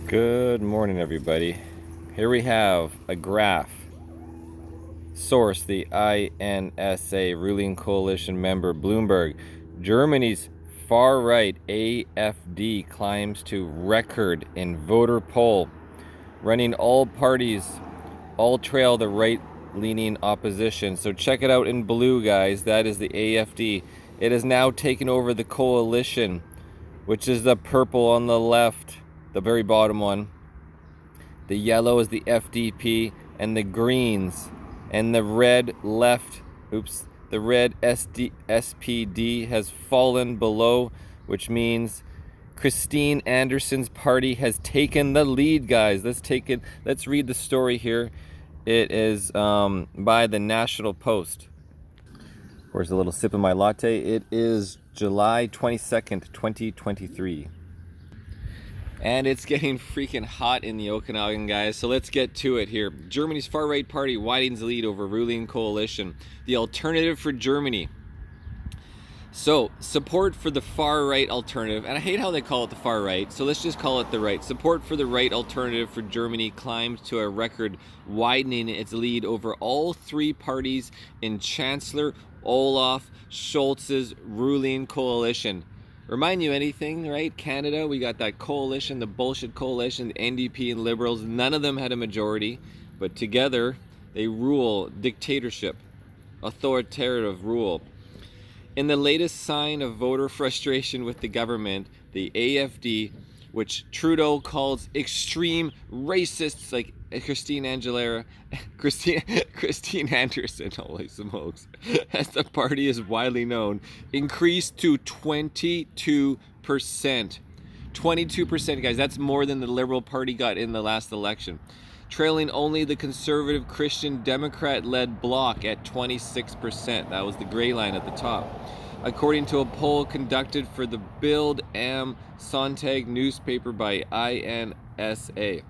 Good morning, everybody. Here we have a graph. Source, the INSA ruling coalition member Bloomberg. Germany's far-right AfD climbs to record in voter poll. Running all parties all trail the right-leaning opposition. So check it out in blue, guys. That is the AfD. It has now taken over the coalition, which is the purple on the left, the very bottom one. The yellow is the FDP, and the greens, and the red left, the red SPD has fallen below, which means Christine Anderson's party has taken the lead, guys. Let's read the story here. It is by the National Post. Of course, a little sip of my latte. It is July 22nd, 2023. And it's getting freaking hot in the Okanagan, guys. So let's get to it here. Germany's far-right party widens lead over ruling coalition. The alternative for Germany. So, support for the far-right alternative, and I hate how they call it the far-right, so let's just call it the right. Support for the right alternative for Germany climbs to a record, widening its lead over all three parties in Chancellor Olaf Scholz's ruling coalition. Remind you anything, right? Canada, we got that coalition, the bullshit coalition, the NDP and Liberals. None of them had a majority, but together they rule dictatorship, authoritative rule. In the latest sign of voter frustration with the government, the AfD, which Trudeau calls extreme racists like Christine Anderson, holy smokes, as the party is widely known, increased to 22%. 22%, guys, that's more than the Liberal Party got in the last election, trailing only the conservative Christian Democrat-led bloc at 26%. That was the gray line at the top, according to a poll conducted for the Bild am Sonntag newspaper by INSA.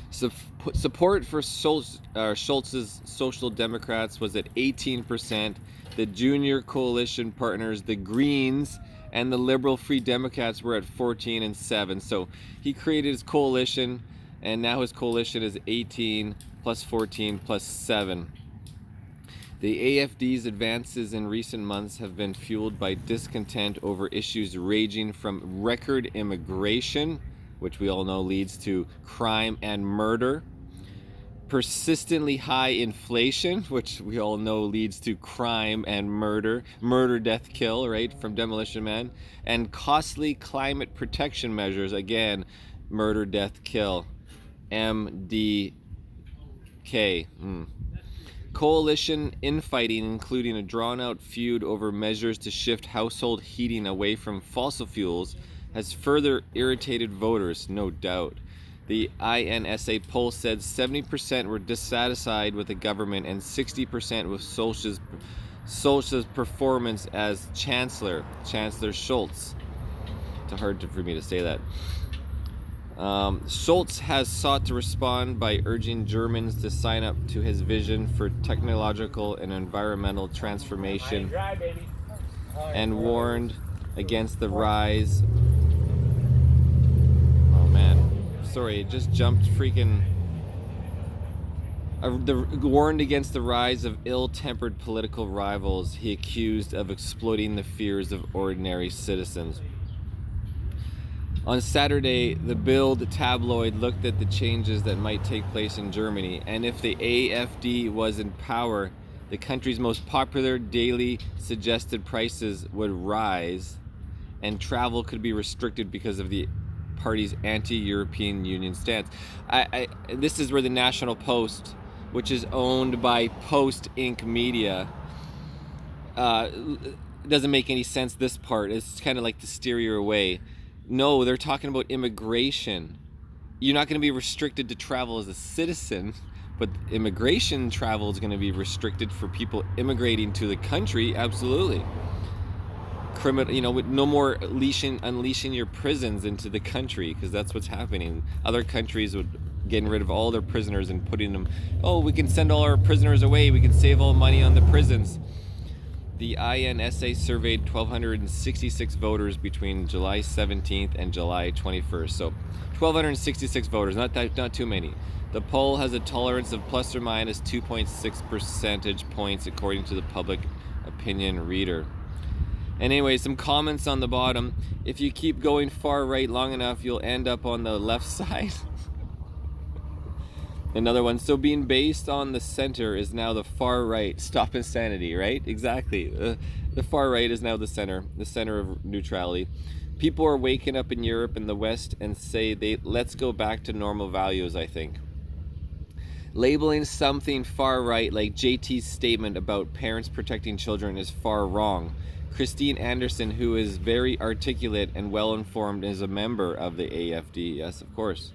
Support for Scholz's Social Democrats was at 18%. The junior coalition partners, the Greens and the Liberal Free Democrats, were at 14 and 7. So he created his coalition, and now his coalition is 18 plus 14 plus 7. The AfD's advances in recent months have been fueled by discontent over issues ranging from record immigration, which we all know leads to crime and murder, persistently high inflation, which we all know leads to crime and murder, death, kill, right, from Demolition Man, and costly climate protection measures, again, murder, death, kill, MDK. Coalition infighting, including a drawn-out feud over measures to shift household heating away from fossil fuels, has further irritated voters, no doubt. The INSA poll said 70% were dissatisfied with the government and 60% with Scholz's performance as Chancellor Scholz. It's hard for me to say that. Scholz has sought to respond by urging Germans to sign up to his vision for technological and environmental transformation, and warned against the rise. Oh man, sorry, it just jumped freaking. Warned against the rise of ill-tempered political rivals he accused of exploiting the fears of ordinary citizens. On Saturday, the Bild tabloid looked at the changes that might take place in Germany, and if the AfD was in power, the country's most popular daily suggested prices would rise, and travel could be restricted because of the party's anti-European Union stance. This is where the National Post, which is owned by Post Inc. Media, doesn't make any sense, this part. It's kind of like to steer you away. No, they're talking about immigration. You're not going to be restricted to travel as a citizen, but immigration travel is going to be restricted for people immigrating to the country. Absolutely. With no more unleashing your prisons into the country, because that's what's happening. Other countries would getting rid of all their prisoners and putting them. Oh, we can send all our prisoners away. We can save all money on the prisons. The INSA surveyed 1,266 voters between July 17th and July 21st. So 1,266 voters, not too many. The poll has a tolerance of plus or minus 2.6 percentage points according to the public opinion reader. And anyway, some comments on the bottom. If you keep going far right long enough, you'll end up on the left side. Another one, so being based on the center is now the far right. Stop insanity, right? Exactly. The far right is now the center of neutrality. People are waking up in Europe and the West and say, let's go back to normal values, I think. Labeling something far right, like JT's statement about parents protecting children, is far wrong. Christine Anderson, who is very articulate and well-informed, is a member of the AfD. Yes, of course.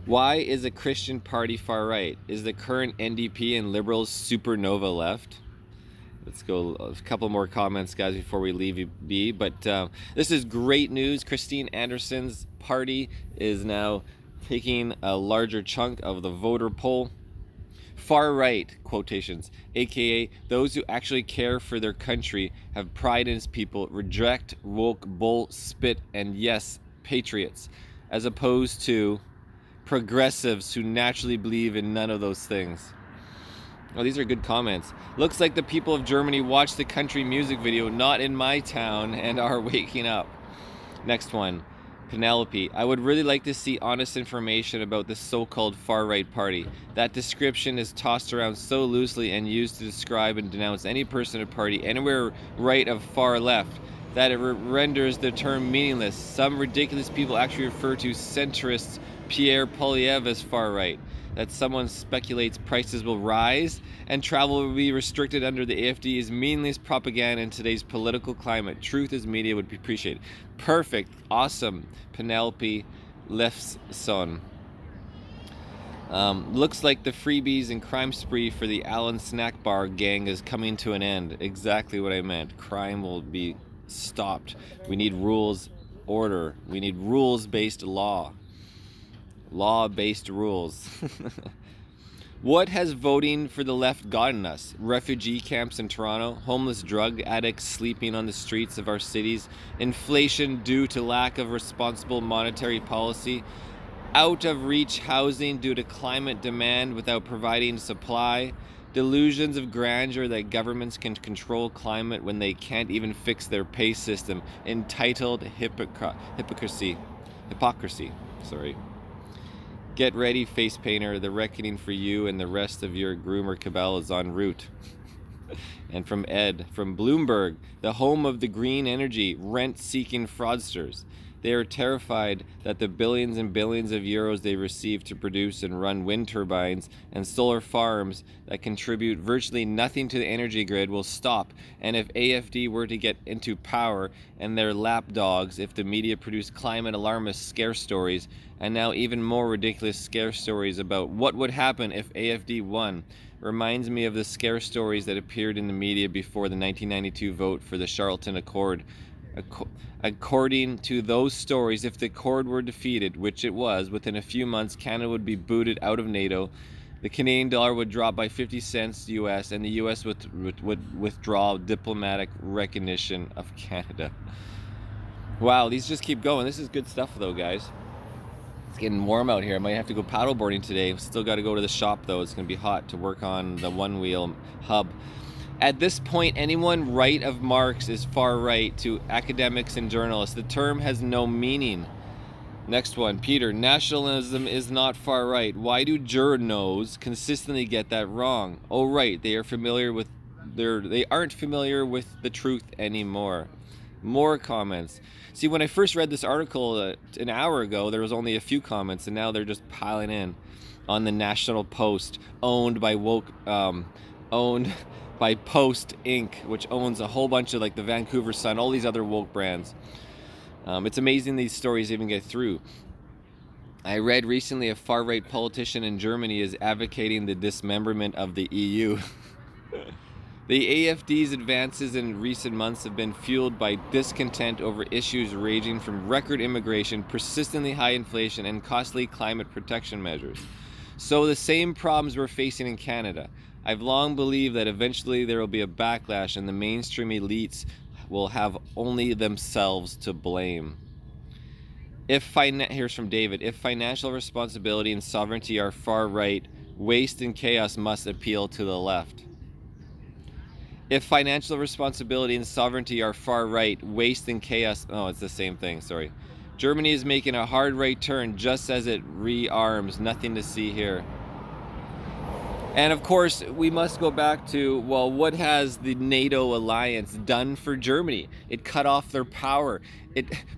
Why is a Christian party far right? Is the current NDP and Liberals supernova left? Let's go a couple more comments, guys, before we leave you be. But this is great news. Christine Anderson's party is now taking a larger chunk of the voter poll. Far right, quotations, aka those who actually care for their country, have pride in its people, reject woke, bull, spit, and yes, patriots, as opposed to progressives who naturally believe in none of those things. Oh, these are good comments. Looks like the people of Germany watched the country music video, Not in My Town, and are waking up. Next one. Penelope, I would really like to see honest information about the so-called far-right party. That description is tossed around so loosely and used to describe and denounce any person or party anywhere right of far left that it renders the term meaningless. Some ridiculous people actually refer to centrists Pierre Poilievre as far right. That someone speculates prices will rise and travel will be restricted under the AfD is meaningless propaganda in today's political climate. Truth as media would be appreciated. Perfect. Awesome. Penelope Lefson. Looks like the freebies and crime spree for the Allen Snack Bar gang is coming to an end. Exactly what I meant. Crime will be stopped. We need rules, order. We need rules-based law. Law-based rules. What has voting for the left gotten us? Refugee camps in Toronto, homeless drug addicts sleeping on the streets of our cities, inflation due to lack of responsible monetary policy, out of reach housing due to climate demand without providing supply, delusions of grandeur that governments can control climate when they can't even fix their pay system, entitled hypocrisy. Get ready, face painter. The reckoning for you and the rest of your groomer cabal is en route. And from Ed, from Bloomberg, the home of the green energy, rent-seeking fraudsters. They are terrified that the billions and billions of euros they receive to produce and run wind turbines and solar farms that contribute virtually nothing to the energy grid will stop. And if AfD were to get into power and their lapdogs, if the media produce climate alarmist scare stories, and now even more ridiculous scare stories about what would happen if AfD won, reminds me of the scare stories that appeared in the media before the 1992 vote for the Charlton Accord. According to those stories, if the Accord were defeated, which it was, within a few months Canada would be booted out of NATO, the Canadian dollar would drop by 50 cents US, and the US would withdraw diplomatic recognition of Canada. Wow, these just keep going. This is good stuff though, guys. It's getting warm out here. I might have to go paddleboarding today. Still got to go to the shop though. It's going to be hot to work on the one-wheel hub. At this point, anyone right of Marx is far right to academics and journalists. The term has no meaning. Next one, Peter. Nationalism is not far right. Why do journos consistently get that wrong? Oh, right. They aren't familiar with the truth anymore. More comments. See, when I first read this article an hour ago, there was only a few comments, and now they're just piling in on the National Post, owned by Post Inc., which owns a whole bunch of like the Vancouver Sun, all these other woke brands. It's amazing these stories even get through. I read recently a far-right politician in Germany is advocating the dismemberment of the EU. The AfD's advances in recent months have been fueled by discontent over issues ranging from record immigration, persistently high inflation, and costly climate protection measures. So the same problems we're facing in Canada. I've long believed that eventually there will be a backlash and the mainstream elites will have only themselves to blame. Here's from David. If financial responsibility and sovereignty are far right, waste and chaos must appeal to the left. If financial responsibility and sovereignty are far right, waste and chaos... Oh, it's the same thing, sorry. Germany is making a hard right turn just as it rearms. Nothing to see here. And of course, we must go back to, well, what has the NATO alliance done for Germany? It cut off their power.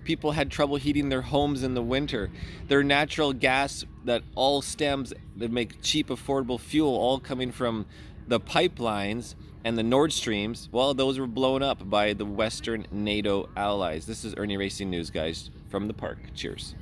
People had trouble heating their homes in the winter. Their natural gas that all stems that make cheap, affordable fuel, all coming from the pipelines and the Nord Streams, well, those were blown up by the Western NATO allies. This is Irnieracing News, guys, from the park. Cheers.